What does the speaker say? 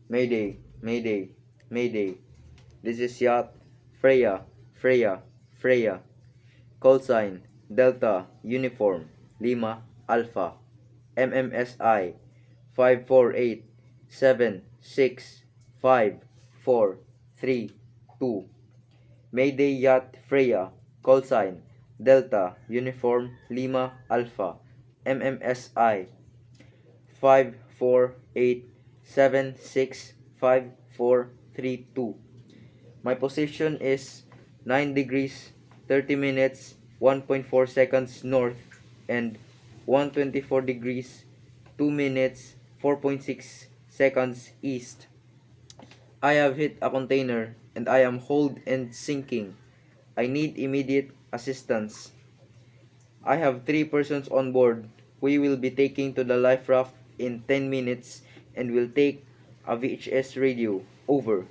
Mayday, Mayday, Mayday. This is Yacht Freya, Freya, Freya. Call sign Delta Uniform Lima Alpha MMSI 548765432. Mayday Yacht Freya. Call sign Delta Uniform Lima Alpha MMSI 548765432. My position is 9 degrees 30 minutes 1.4 seconds north and 124 degrees 2 minutes 4.6 seconds east. I have hit a container and I am hold and sinking. I need immediate assistance. I have 3 persons on board. We will be taking to the life raft in 10 minutes and will take a VHS radio. Over.